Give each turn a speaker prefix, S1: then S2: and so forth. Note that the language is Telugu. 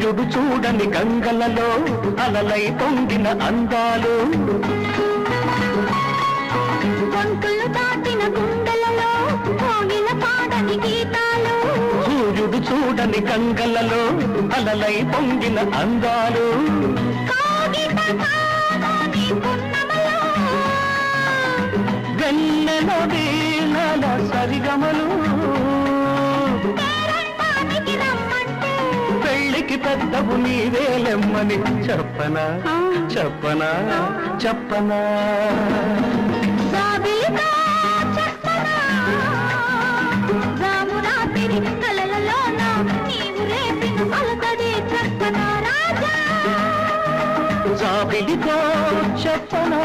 S1: సూర్యుడు చూడని గంగలలో అలలై పొంగిన అందాలు,
S2: గొంతులు దాటిన గుండెలలో కోగిల పాడని గీతాలు.
S1: సూర్యుడు చూడని గంగలలో అలలై పొంగిన అందాలు,
S2: కాగిత కాదని పున్నమలో
S1: వెన్నెల వీణల సరిగమలు,
S2: పేరంటానికి రమ్మంటే
S1: పెళ్ళికి పెద్దవు నీవేలెమ్మని చెప్పనా చెప్పనా చెప్పనా.
S2: జాబిలితో చెప్పనా, జామురాతిరి కలలలోన నీవు రేపిన పలకదే చెప్పనా రాజా.
S1: జాబిలితో చెప్పనా